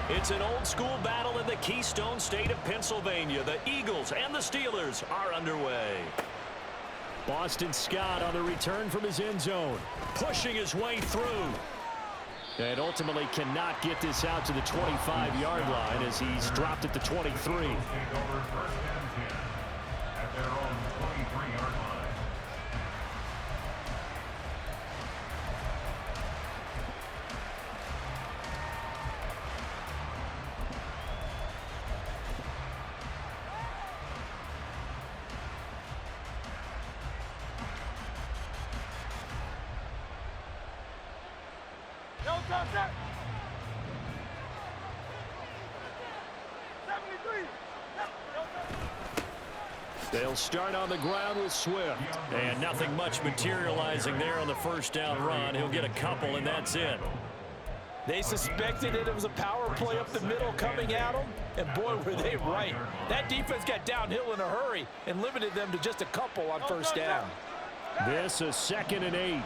It's an old-school battle in the Keystone State of Pennsylvania. The Eagles and the Steelers are underway. Boston Scott on the return from his end zone, pushing his way through. And ultimately cannot get this out to the 25-yard line as he's dropped at the 23. They'll start on the ground with Swift. And nothing much materializing there on the first down run. He'll get a couple, and that's it. They suspected it was a power play up the middle coming at them, and boy, were they right. That defense got downhill in a hurry and limited them to just a couple on first down. This is 2nd and 8.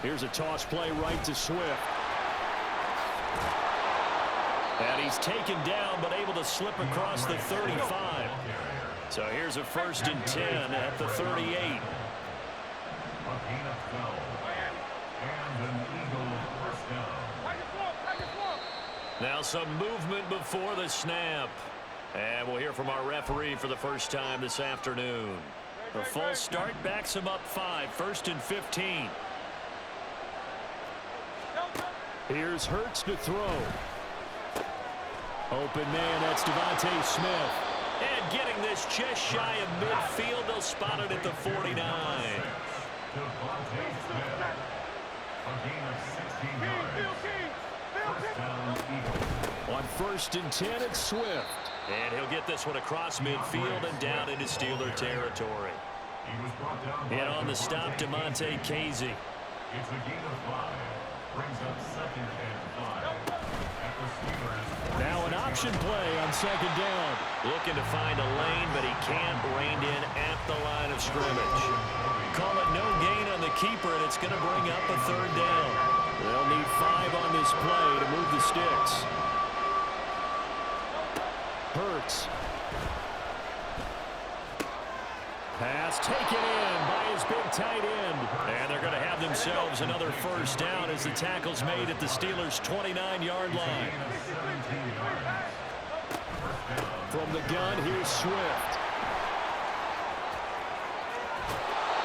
Here's a toss play right to Swift. And he's taken down, but able to slip across the 35. So here's a 1st and 10 at the 38. Now some movement before the snap. And we'll hear from our referee for the first time this afternoon. The false start backs him up 5, 1st and 15. Here's Hurts to throw. Open man, that's Devontae Smith. And getting this just shy of midfield, they'll spot it at the 49. On 1st and 10, it's Swift. And he'll get this one across midfield and down into Steeler territory. And on the stop, DeMonte Casey. It's a gain of 5. Brings up 2nd and 5. Now an option play on 2nd down. Looking to find a lane, but he can't. Reined in at the line of scrimmage. Call it no gain on the keeper, and it's going to bring up a 3rd down. They'll need 5 on this play to move the sticks. Hurts. Pass taken in by his big tight end. And they're going to have themselves another 1st down as the tackle's made at the Steelers' 29-yard line. From the gun, here's Swift.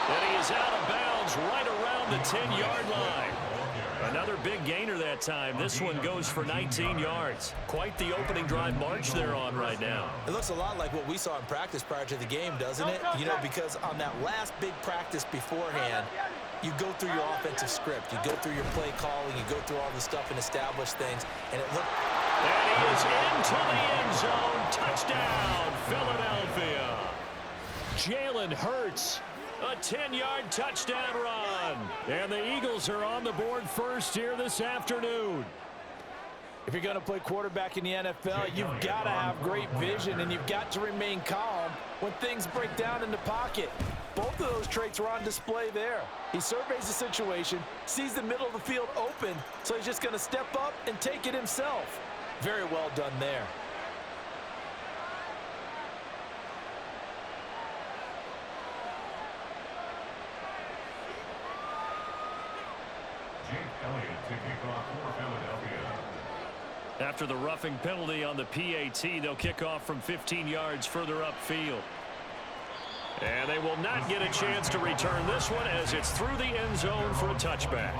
And he is out of bounds right around the 10-yard line. Another big gainer that time. This one goes for 19 yards. Quite the opening drive march they're on right now. It looks a lot like what we saw in practice prior to the game, doesn't it? You know, because on that last big practice beforehand, you go through your offensive script. You go through your play calling. You go through all the stuff and establish things. And it looked... And he is into the end zone. Touchdown, Philadelphia. Jalen Hurts. A 10-yard touchdown run. And the Eagles are on the board first here this afternoon. If you're going to play quarterback in the NFL, you've got to have great vision, and you've got to remain calm when things break down in the pocket. Both of those traits were on display there. He surveys the situation, sees the middle of the field open, so he's just going to step up and take it himself. Very well done there. After the roughing penalty on the PAT, they'll kick off from 15 yards further upfield. And they will not get a chance to return this one as it's through the end zone for a touchback.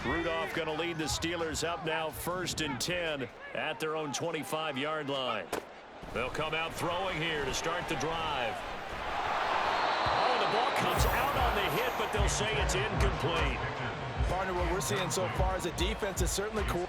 Rudolph going to lead the Steelers up now 1st and 10 at their own 25-yard line. They'll come out throwing here to start the drive. Oh, the ball comes out on the hit, but they'll say it's incomplete. Partner, what we're seeing so far is a defense is certainly cool.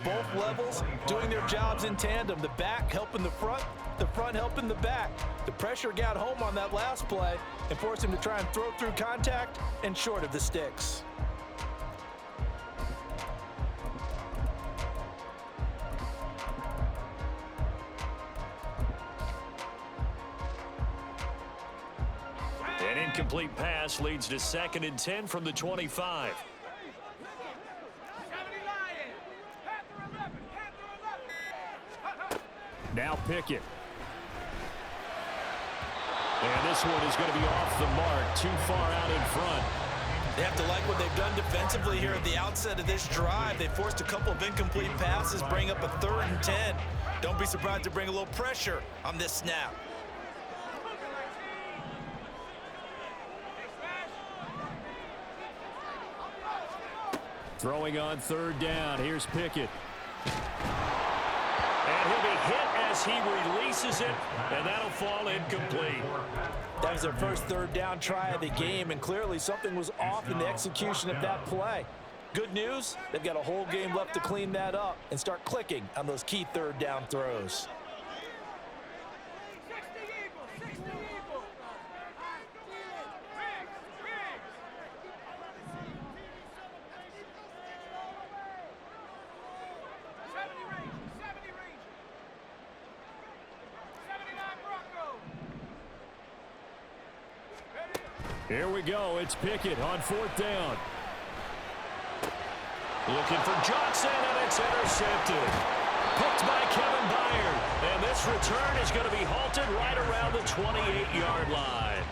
Both levels doing their jobs in tandem. The back helping the front helping the back. The pressure got home on that last play and forced him to try and throw through contact and short of the sticks. An incomplete pass leads to 2nd and 10 from the 25. Now Pickett. And this one is going to be off the mark, too far out in front. They have to like what they've done defensively here at the outset of this drive. They forced a couple of incomplete passes, bring up a 3rd and 10. Don't be surprised to bring a little pressure on this snap. Throwing on 3rd down. Here's Pickett. And he'll be hit as he releases it, and that'll fall incomplete. That was their first 3rd down try of the game, and clearly something was off in the execution of that play. Good news, they've got a whole game left to clean that up and start clicking on those key 3rd down throws. Here we go. It's Pickett on 4th down. Looking for Johnson, and it's intercepted. Picked by Kevin Byard. And this return is going to be halted right around the 28-yard line.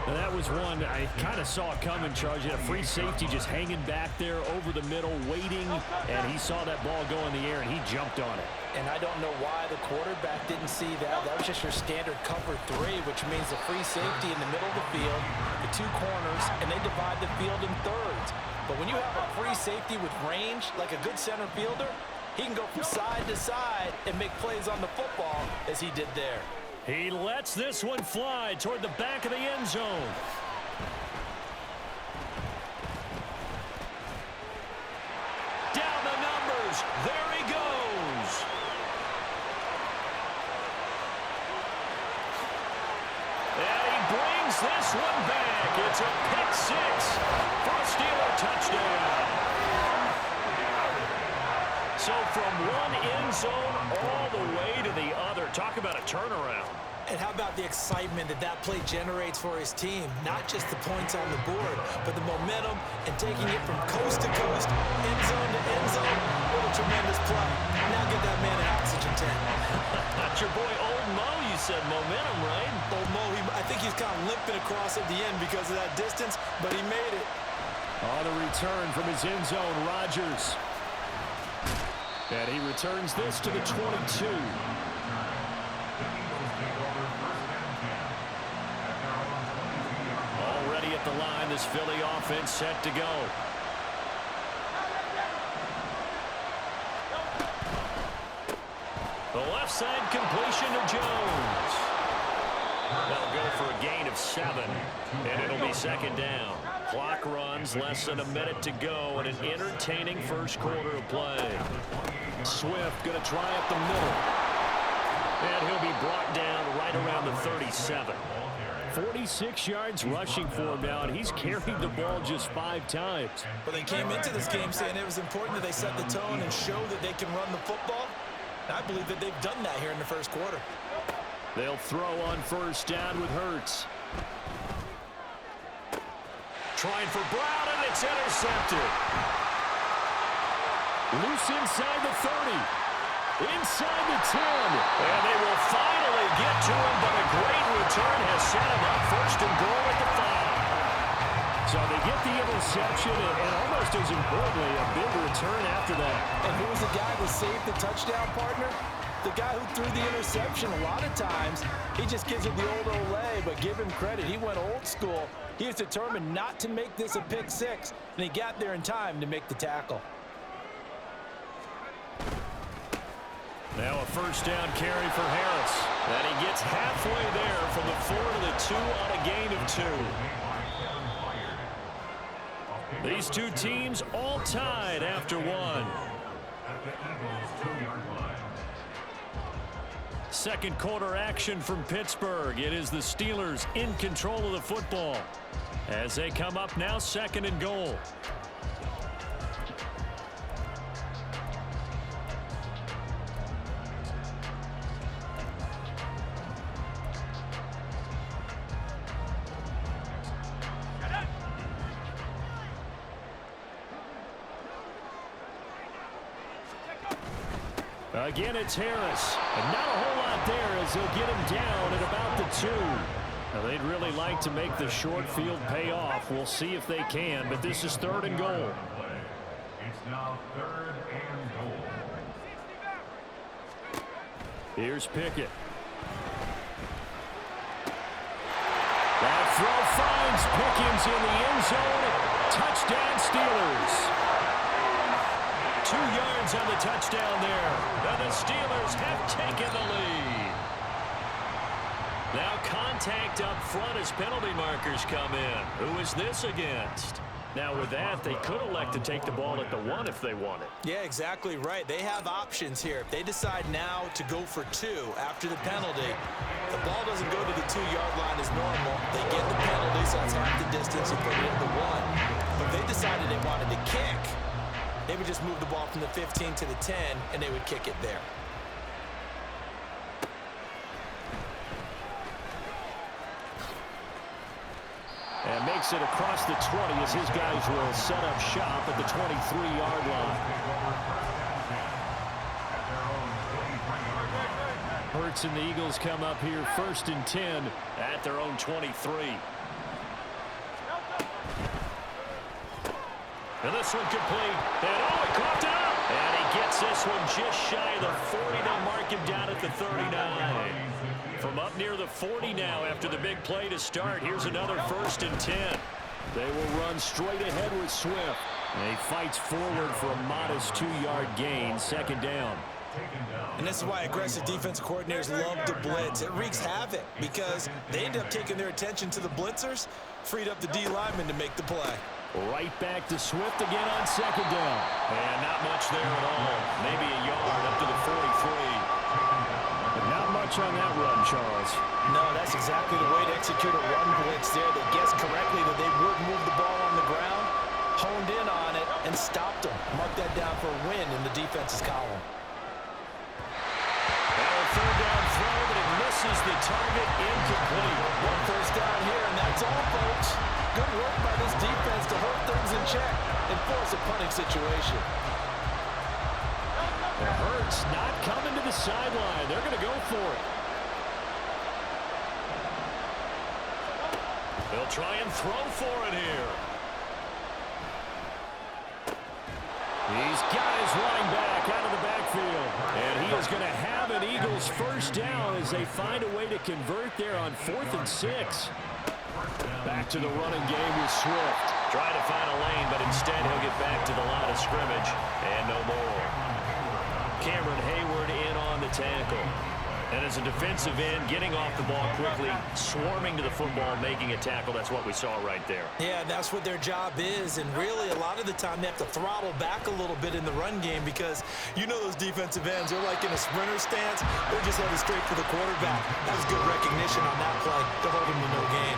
And that was one I kind of saw coming, Charles. You had a free safety just hanging back there over the middle, waiting, and he saw that ball go in the air, and he jumped on it. And I don't know why the quarterback didn't see that. That was just your standard cover 3, which means the free safety in the middle of the field, the 2 corners, and they divide the field in thirds. But when you have a free safety with range, like a good center fielder, he can go from side to side and make plays on the football as he did there. He lets this one fly toward the back of the end zone. Down the numbers. There he goes. And he brings this one back. It's a pick 6 for a Steeler touchdown. So from one end zone all the way to the other. Talk about a turnaround. And how about the excitement that that play generates for his team? Not just the points on the board, but the momentum and taking it from coast to coast, end zone to end zone. What a tremendous play. Now get that man an oxygen tank. That's your boy Old Mo. You said momentum, right? Old Mo, I think he's kind of limping across at the end because of that distance, but he made it. On the return from his end zone, Rodgers. And he returns this to the 22. Already at the line, this Philly offense set to go. The left side completion to Jones. That'll go for a gain of 7, and it'll be 2nd down. Clock runs, less than a minute to go, and an entertaining first quarter of play. Swift going to try up the middle. And he'll be brought down right around the 37. 46 yards rushing for him now, and he's carried the ball just 5 times. But they came into this game saying it was important that they set the tone and show that they can run the football. And I believe that they've done that here in the first quarter. They'll throw on 1st down with Hurts. trying for Brown, and it's intercepted. Loose inside the 30. Inside the 10. And they will finally get to him, but a great return has set him up first and goal at the 5. So they get the interception, and almost as importantly, a big return after that. And who was the guy that saved the touchdown, partner? The guy who threw the interception. A lot of times, he just gives it the old Olay, but give him credit. He went old school. He was determined not to make this a pick six, and he got there in time to make the tackle. Now a first down carry for Harris. And he gets halfway there from the 4 to the 2 on a gain of 2. These two teams all tied after one. At the Eagles' 2-yard line. Second quarter action from Pittsburgh. It is the Steelers in control of the football as they come up now 2nd and goal. Again, it's Harris. And not a whole lot there as they'll get him down at about the 2. Now, they'd really like to make the short field pay off. We'll see if they can, but this is 3rd and goal. It's now 3rd and goal. Here's Pickett. That throw finds Pickens in the end zone. Touchdown, Steelers. 2 yards on the touchdown there. And the Steelers have taken the lead. Now contact up front as penalty markers come in. Who is this against? Now with that, they could elect to take the ball at the 1 if they wanted. Yeah, exactly right. They have options here. If they decide now to go for 2 after the penalty, the ball doesn't go to the 2-yard line as normal. They get the penalty, so that's half the distance and put it in the 1. But if they decided they wanted to kick, they would just move the ball from the 15 to the 10, and they would kick it there. And makes it across the 20 as his guys will set up shop at the 23-yard line. Hurts and the Eagles come up here 1st and 10 at their own 23. And this one complete. And oh, it coughed up. And he gets this one just shy of the 40. They'll mark him down at the 39. From up near the 40 now after the big play to start. Here's another 1st and 10. They will run straight ahead with Swift. And he fights forward for a modest 2-yard gain. 2nd down. And this is why aggressive defensive coordinators love to blitz. It wreaks havoc because they end up taking their attention to the blitzers, freed up the D lineman to make the play. Right back to Swift again on 2nd down. And not much there at all. Maybe a yard up to the 43. But not much on that run, Charles. No, that's exactly the way to execute a run blitz there. They guessed correctly that they would move the ball on the ground, honed in on it, and stopped them. Mark that down for a win in the defense's column. Now a 3rd down throw, but it misses the target, incomplete. 1 first down here, and that's all, folks. Good work by this defense to hold things in check and force a punting situation. And Hurts not coming to the sideline. They're going to go for it. They'll try and throw for it here. He's got his running back out of the backfield. And he is going to have an Eagles 1st down as they find a way to convert there on 4th and 6. Back to the running game with Swift. Trying to find a lane, but instead he'll get back to the line of scrimmage. And no more. Cameron Hayward in on the tackle. And as a defensive end, getting off the ball quickly, swarming to the football, making a tackle. That's what we saw right there. Yeah, that's what their job is. And really, a lot of the time, they have to throttle back a little bit in the run game because you know those defensive ends, they're like in a sprinter stance. They're just headed straight for the quarterback. That was good recognition on that play to hold him to no gain.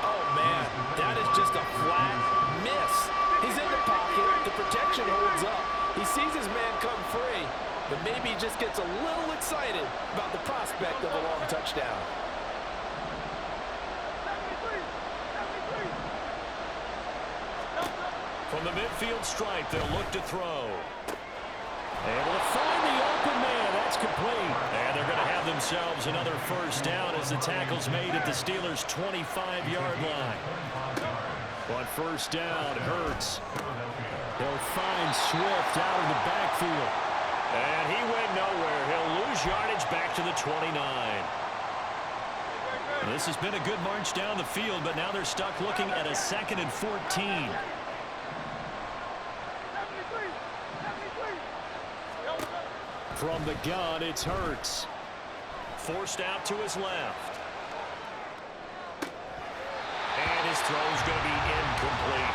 Oh, man, that is just a flat miss. He's in the pocket. The protection holds up. He sees his man come free, but maybe he just gets a little excited about the prospect of a long touchdown. From the midfield stripe, they'll look to throw. Able to find the open man. That's complete. And they're going to have themselves another first down as the tackle's made at the Steelers' 25-yard line. On first down, Hurts. He'll find Swift out of the backfield. And he went nowhere. He'll lose yardage back to the 29. This has been a good march down the field, but now they're stuck looking at a 2nd and 14. From the gun, it's Hurts. Forced out to his left. And his throw's going to be incomplete.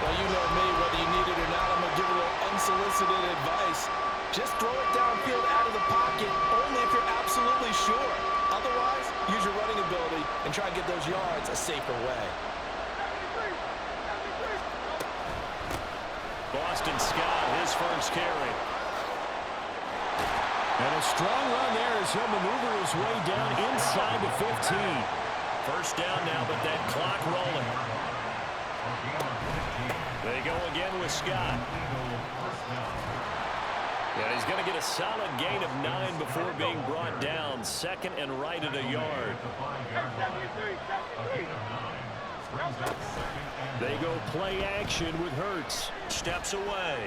Well, you know me, whether you need it or not, I'm going to give a little unsolicited advice. Just throw it downfield out of the pocket, only if you're absolutely sure. Otherwise, use your running ability and try and get those yards a safer way. Boston Scott, his first carry. And a strong run there as he'll maneuver his way down inside the 15. First down now, but that clock rolling. They go again with Scott. Yeah, he's going to get a solid gain of 9 before being brought down. 2nd and right at a yard. They go play action with Hurts. Steps away.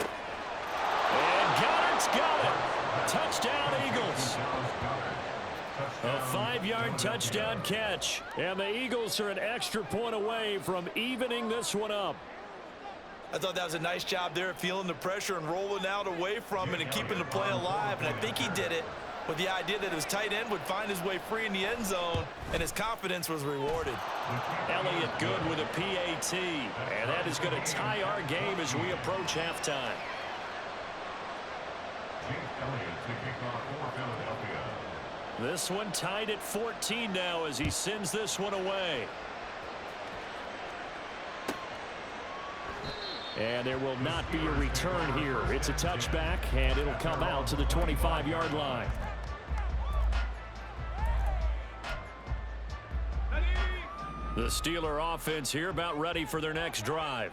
And Goddard's got it. Touchdown, Eagles. A 5-yard touchdown catch. And the Eagles are an extra point away from evening this one up. I thought that was a nice job there, feeling the pressure and rolling out away from it and keeping the play alive. And I think he did it with the idea that his tight end would find his way free in the end zone, and his confidence was rewarded. Elliott good with a PAT. And that is going to tie our game as we approach halftime. This one tied at 14 now as he sends this one away. And there will not be a return here. It's a touchback, and it'll come out to the 25-yard line. The Steeler offense here about ready for their next drive.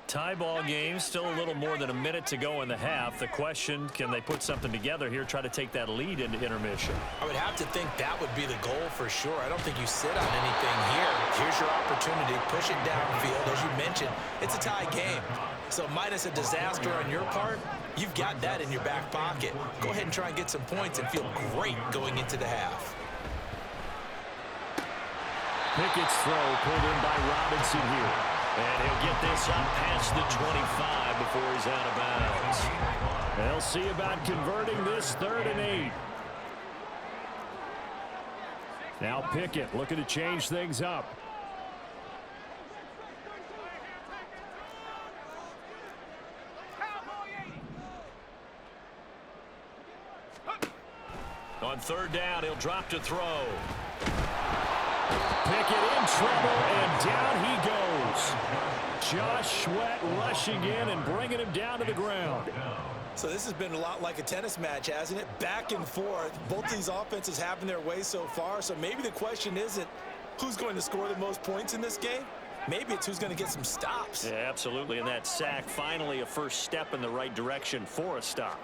Tie ball game, still a little more than a minute to go in the half. The question, can they put something together here, try to take that lead into intermission? I would have to think that would be the goal for sure. I don't think you sit on anything here. Here's your opportunity. Push it downfield. As you mentioned, it's a tie game. So minus a disaster on your part, you've got that in your back pocket. Go ahead and try and get some points and feel great going into the half. Pickett's throw pulled in by Robinson here. And he'll get this up past the 25 before he's out of bounds. They'll see about converting this 3rd and 8. Now Pickett looking to change things up. On 3rd down, he'll drop to throw. Pickett in trouble, and down he goes. Josh Sweat rushing in and bringing him down to the ground. So this has been a lot like a tennis match, hasn't it? Back and forth. Both these offenses having their way so far. So maybe the question isn't who's going to score the most points in this game. Maybe it's who's going to get some stops. Yeah, absolutely. And that sack, finally a first step in the right direction for a stop.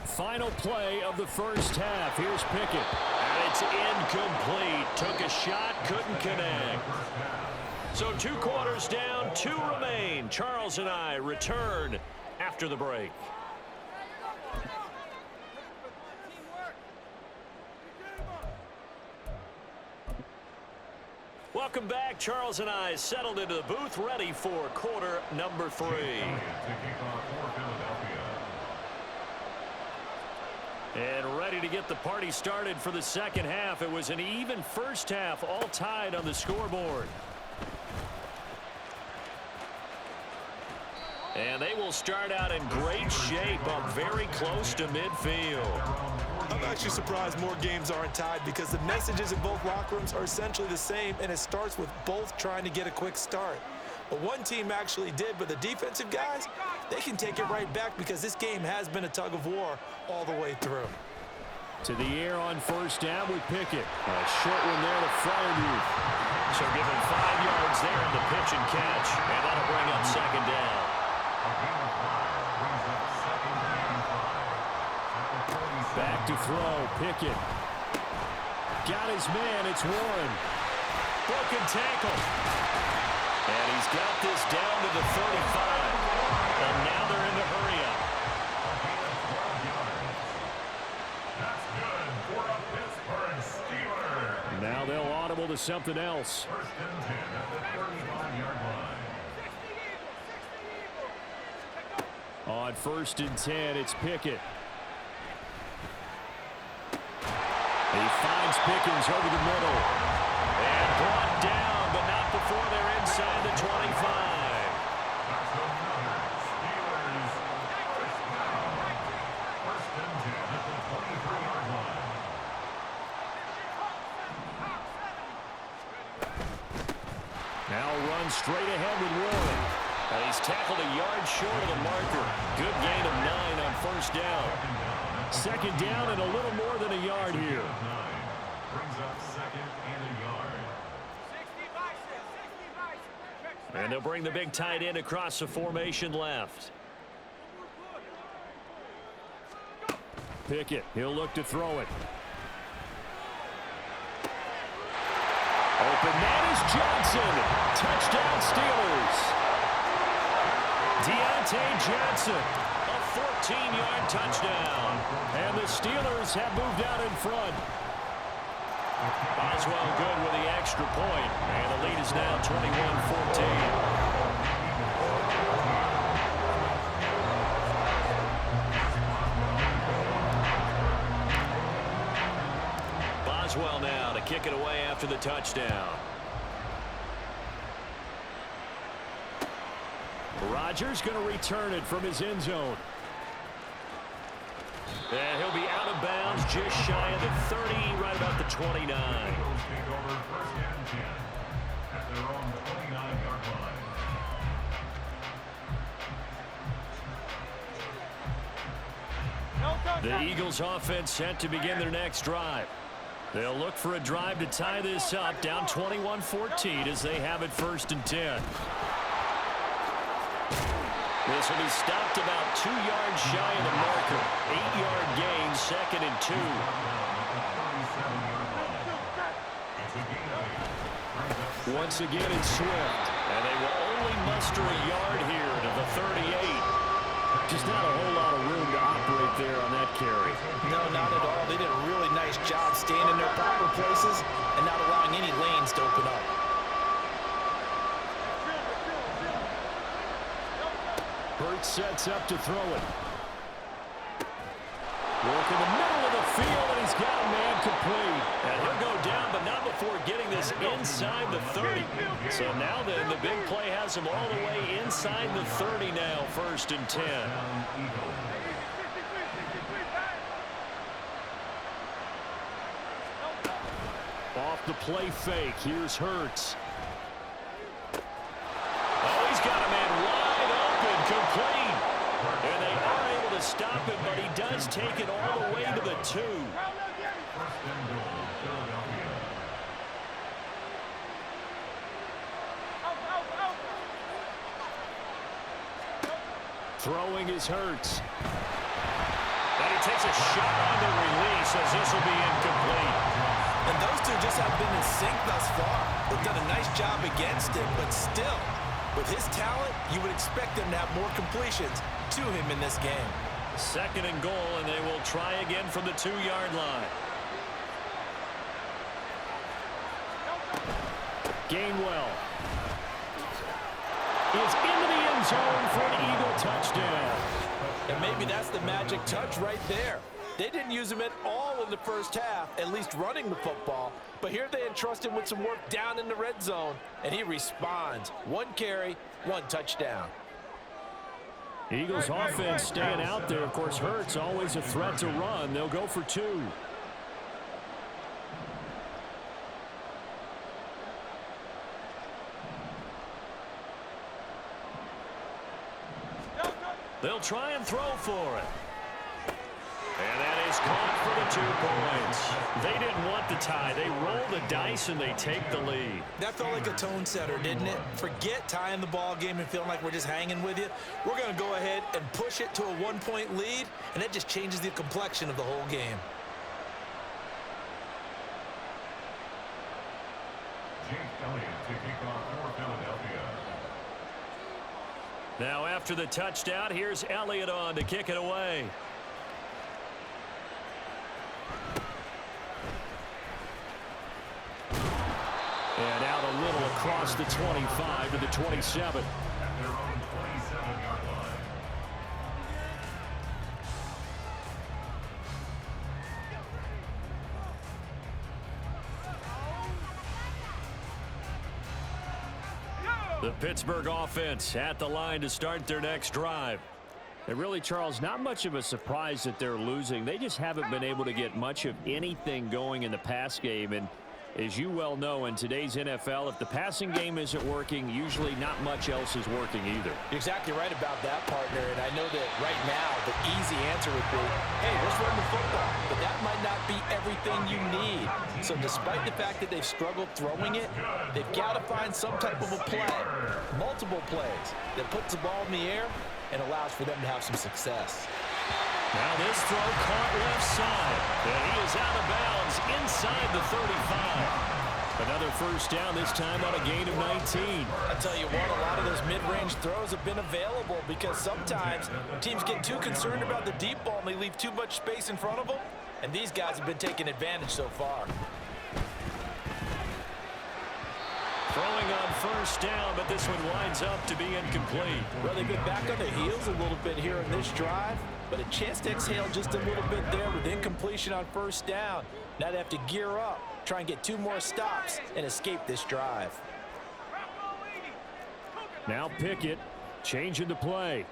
Final play of the first half. Here's Pickett. And it's incomplete. Took a shot, couldn't connect. So 2 quarters down, 2 remain. Charles and I return after the break. Welcome back. Charles and I settled into the booth, ready for quarter number 3. And ready to get the party started for the second half. It was an even first half, all tied on the scoreboard. And they will start out in great shape, up very close to midfield. I'm actually surprised more games aren't tied because the messages in both locker rooms are essentially the same, and it starts with both trying to get a quick start. But one team actually did, but the defensive guys, they can take it right back because this game has been a tug of war all the way through. To the air on first down with Pickett. A short one there to Freiermuth. So give him 5 yards there in the pitch and catch, and that'll bring up second down. Back to throw. Pickett. Got his man. It's Warren. Broken tackle. And he's got this down to the 35. And now they're in the hurry up. That's good for a Pittsburgh Steelers. Now they'll audible to something else. First and 10 at the 35-yard line. On 1st and 10, it's Pickett. He finds Pickens over the middle. And brought down, but not before they're inside the 25. That's another Steelers first down. First and 10 at the 23-yard line. Now run straight ahead with Warren. And he's tackled a yard short of the marker. Good gain of 9 on 1st down. 2nd down and a little more than a yard here. 9 brings up 2nd and a yard. And they'll bring the big tight end across the formation left. Pickett, he'll look to throw it. Open man is Johnson. Touchdown Steelers. Deontay Johnson. A 14-yard touchdown. And the Steelers have moved out in front. Boswell good with the extra point. And the lead is now 21-14. Boswell now to kick it away after the touchdown. Rodgers going to return it from his end zone. And he'll be out of bounds just shy of the 30, right about the 29. Eagles take over first and 10 at their own 29-yard line. The Eagles offense set to begin their next drive. They'll look for a drive to tie this up, down 21-14 as they have it 1st and 10. This will be stopped about 2 yards shy of the marker. 8-yard gain, 2nd and 2. Once again, it's Swift. And they will only muster a yard here to the 38. Just not a whole lot of room to operate there on that carry. No, not at all. They did a really nice job staying in their proper places and not allowing any lanes to open up. Burt sets up to throw it. Work in the middle of the field, and he's got a man complete. And he'll go down, but not before getting this inside the 30. So now then, the big play has him all the way inside the 30 now, 1st and 10. Off the play fake, here's Hurts. Oh, he's got a man wide open, complete. And they are able to stop it, but he does take it all the way to the 2. First and goal, Philadelphia. Throwing is Hurts. And he takes a shot on the release as this will be incomplete. And those two just have been in sync thus far. They've done a nice job against it, but still, with his talent, you would expect him to have more completions to him in this game. 2nd and goal, and they will try again from the 2-yard line. Gainwell is into the end zone for an Eagle touchdown. And maybe that's the magic touch right there. They didn't use him at all in the first half, at least running the football. But here they entrust him with some work down in the red zone, and he responds. 1 carry, 1 touchdown. Eagles offense staying out there. Of course, Hurts always a threat to run. They'll go for 2. They'll try and throw for it. And that is caught for the 2 points. They didn't want the tie. They roll the dice and they take the lead. That felt like a tone setter, didn't it? Forget tying the ball game and feeling like we're just hanging with you. We're going to go ahead and push it to a 1-point lead, and that just changes the complexion of the whole game. Jake Elliott to kick off for Philadelphia. Now after the touchdown, here's Elliott on to kick it away. And out a little across the 25 to the 27. At their own 27-yard line. The Pittsburgh offense at the line to start their next drive. And really, Charles, not much of a surprise that they're losing. They just haven't been able to get much of anything going in the pass game. And as you well know, in today's NFL, if the passing game isn't working, usually not much else is working either. You're exactly right about that, partner. And I know that right now the easy answer would be, hey, let's run the football. But that might not be everything you need. So despite the fact that they've struggled throwing it, they've got to find some type of a play, multiple plays, that puts the ball in the air and allows for them to have some success. Now this throw caught left side. And he is out of bounds inside the 35. Another first down, this time on a gain of 19. I tell you what, a lot of those mid-range throws have been available because sometimes teams get too concerned about the deep ball and they leave too much space in front of them. And these guys have been taking advantage so far. Throwing on first down, but this one winds up to be incomplete. Well, they've been back on their heels a little bit here in this drive, but a chance to exhale just a little bit there with incompletion on first down. Now they have to gear up, try and get 2 more stops, and escape this drive. Now Pickett changing the play.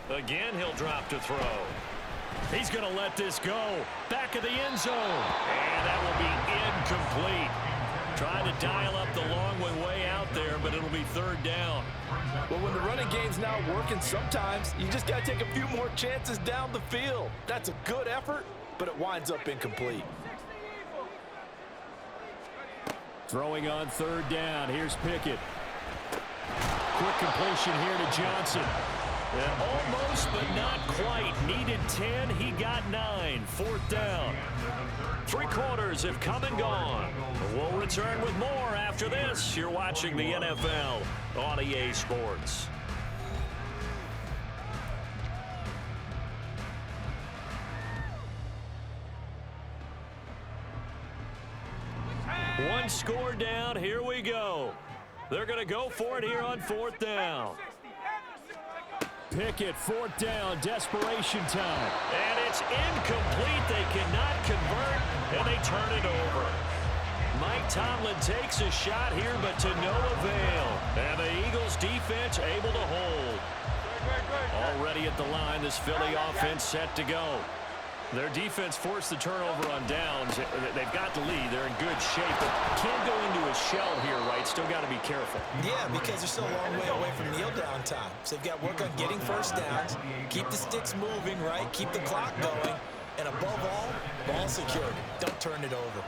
Again, he'll drop to throw. He's going to let this go. Back of the end zone. And that will be incomplete. Trying to dial up the long one way out there, but it'll be third down. Well, when the running game's not working, sometimes you just got to take a few more chances down the field. That's a good effort, but it winds up incomplete. Throwing on third down. Here's Pickett. Quick completion here to Johnson. And almost, but not quite. Needed 10. He got 9. Fourth down. 3 quarters have come and gone. We'll return with more after this. You're watching the NFL on EA Sports. One score down. Here we go. They're going to go for it here on fourth down. Pickett, fourth down, desperation time. And it's incomplete. They cannot convert, and they turn it over. Mike Tomlin takes a shot here, but to no avail. And the Eagles defense able to hold. Already at the line, this Philly offense set to go. Their defense forced the turnover on downs. They've got the lead. They're in good shape, but can't go into a shell here, right? Still got to be careful. Yeah, because they're still a long way away from kneel down time. So they've got to work on getting first downs, keep the sticks moving, right? Keep the clock going. And above all, ball security. Don't turn it over.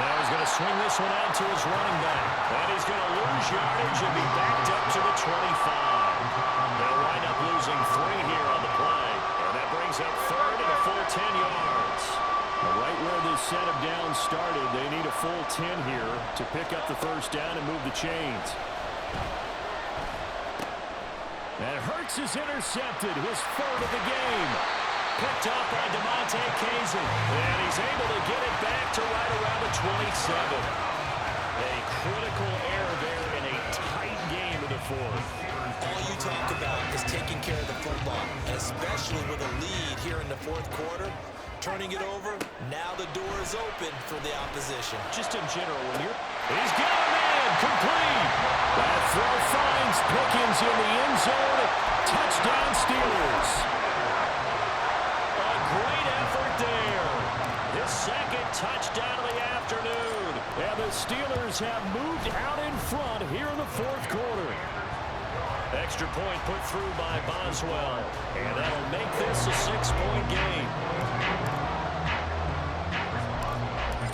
Now he's going to swing this one out to his running back. And he's going to lose yardage and be backed up to the 25. They'll wind up losing 3 here on the play. And that brings up third and a full 10 yards. Right where this set of downs started, they need a full 10 here to pick up the first down and move the chains. And Hurts is intercepted, his 3rd of the game. Picked up by DeMonte Kazin. And he's able to get it back to right around the 27. A critical error there in a tight game in the 4th. All you talk about is taking care of the football, especially with a lead here in the 4th quarter. Turning it over, now the door is open for the opposition. Just in general, when you're... He's got a man, complete. That throw finds Pickens in the end zone. Touchdown Steelers. A great effort there. His 2nd touchdown of the afternoon. And the Steelers have moved out in front here in the 4th quarter. Extra point put through by Boswell. And that'll make this a 6-point game.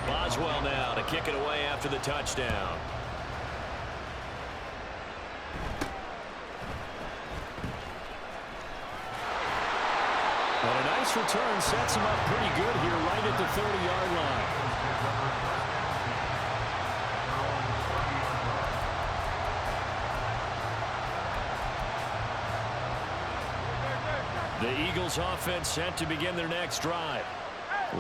Boswell now to kick it away after the touchdown. And a nice return sets him up pretty good here right at the 30-yard line. The Eagles offense set to begin their next drive.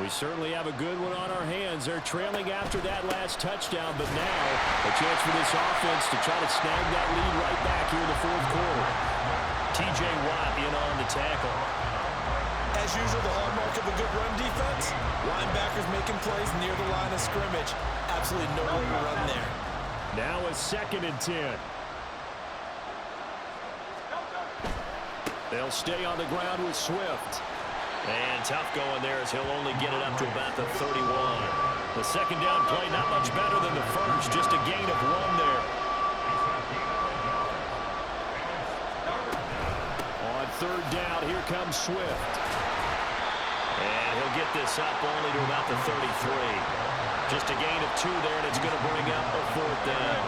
We certainly have a good one on our hands. They're trailing after that last touchdown, but now a chance for this offense to try to snag that lead right back here in the fourth quarter. T.J. Watt in on the tackle. As usual, the hallmark of a good run defense, linebackers making plays near the line of scrimmage. Absolutely nowhere to run there. Now a 2nd and 10. They'll stay on the ground with Swift. And tough going there as he'll only get it up to about the 31. The second down play not much better than the first, just a gain of 1 there. On 3rd down, here comes Swift. And he'll get this up only to about the 33. Just a gain of 2 there, and it's going to bring up a 4th down.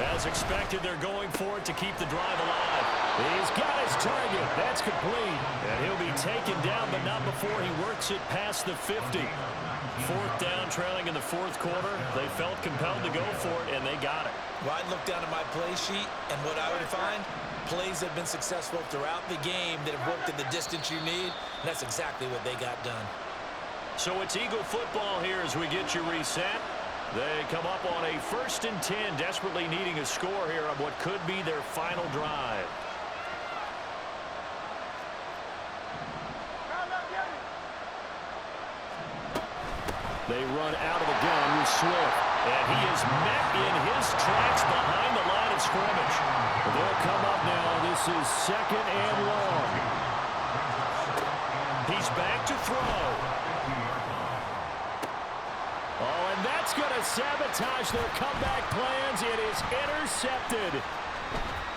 As expected, they're going for it to keep the drive alive. He's got his target. That's complete. And he'll be taken down, but not before he works it past the 50. 4th down, trailing in the 4th quarter. They felt compelled to go for it, and they got it. Well, I'd look down at my play sheet, and what I would find, plays have been successful throughout the game that have worked in the distance you need, and that's exactly what they got done. So it's Eagle football here as we get you reset. They come up on a 1st and 10, desperately needing a score here on what could be their final drive. They run out of the gun with Swift, and he is met in his tracks behind the line of scrimmage. They'll come up now. This is 2nd and long. He's back to throw. Oh, and that's going to sabotage their comeback plans. It is intercepted.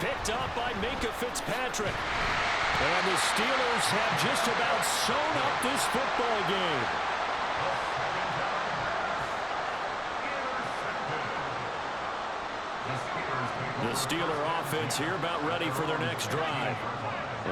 Picked up by Minkah Fitzpatrick. And the Steelers have just about sewn up this football game. The Steeler offense here about ready for their next drive.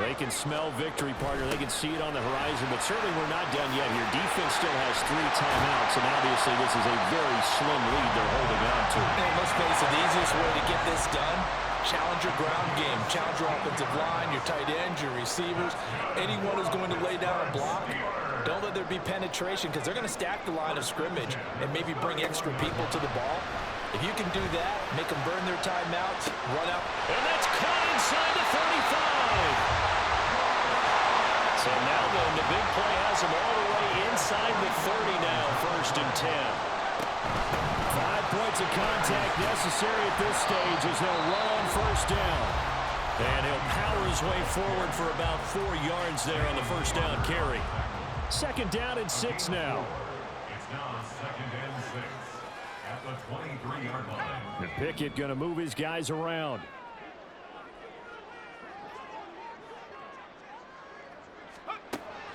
They can smell victory, partner. They can see it on the horizon, but certainly we're not done yet here. Defense still has 3 timeouts, and obviously this is a very slim lead they're holding on to. And let's face it, the easiest way to get this done, challenge your ground game. Challenge your offensive line, your tight ends, your receivers. Anyone who's going to lay down a block, don't let there be penetration because they're going to stack the line of scrimmage and maybe bring extra people to the ball. If you can do that, make them burn their timeouts, run out. And that's caught inside the 35. So now then, the big play has him all the way inside the 30 now, 1st and 10. 5 points of contact necessary at this stage as they'll run on 1st down. And he'll power his way forward for about 4 yards there on the 1st down carry. 2nd down and 6 now. It's now 2nd and 6 at the 23-yard line. And Pickett going to move his guys around.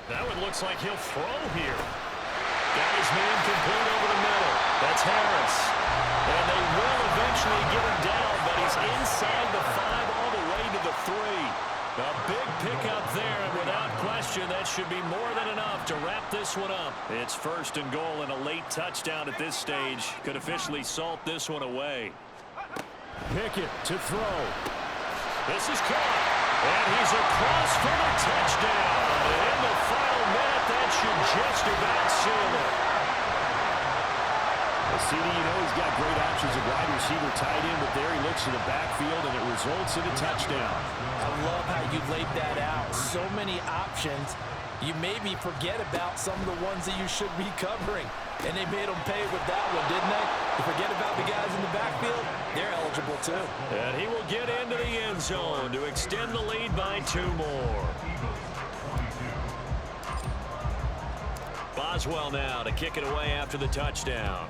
That one looks like he'll throw here. Got his man complete over the middle. That's Harris. And they will eventually get him down, but he's inside the 5 all the way to the 3. A big pickup there, and without question, that should be more than enough to wrap this one up. It's 1st and goal and a late touchdown at this stage. Could officially salt this one away. Pickett to throw. This is caught. And he's across for the touchdown. And in the final minute, that should just about seal it. CD, you know he's got great options of wide receiver tight end, but there he looks to the backfield, and it results in a touchdown. I love how you laid that out. So many options. You maybe forget about some of the ones that you should be covering. And they made them pay with that one, didn't they? You forget about the guys in the backfield, they're eligible too. And he will get into the end zone to extend the lead by 2 more. Boswell now to kick it away after the touchdown.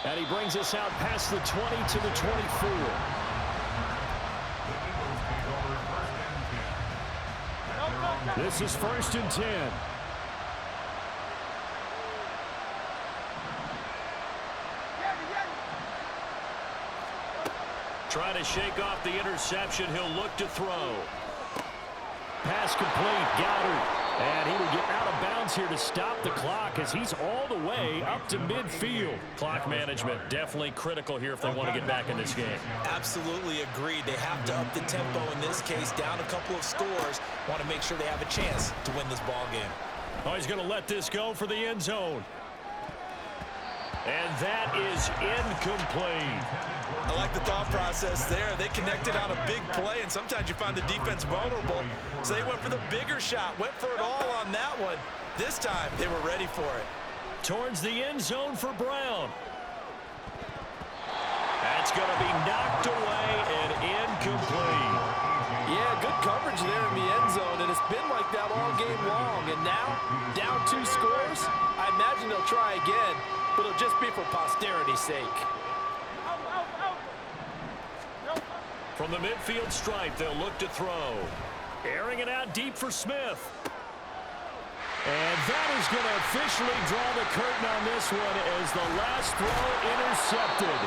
And he brings us out past the 20 to the 24. This is 1st and 10. Trying to shake off the interception. He'll look to throw. Pass complete. Goddard. And he will get out of bounds here to stop the clock as he's all the way up to midfield. Clock management definitely critical here if they want to get back in this game. Absolutely agreed. They have to up the tempo in this case, down a couple of scores. Want to make sure they have a chance to win this ball game. Oh, he's going to let this go for the end zone. And that is incomplete. I like the thought process there. They connected on a big play, and sometimes you find the defense vulnerable. So they went for the bigger shot, went for it all on that one. This time, they were ready for it. Towards the end zone for Brown. That's going to be knocked away and incomplete. Yeah, good coverage there in the end zone, and it's been like that all game long. And now, down 2 scores, I imagine they'll try again, but it'll just be for posterity's sake. From the midfield stripe, they'll look to throw. Airing it out deep for Smith. And that is going to officially draw the curtain on this one as the last throw intercepted.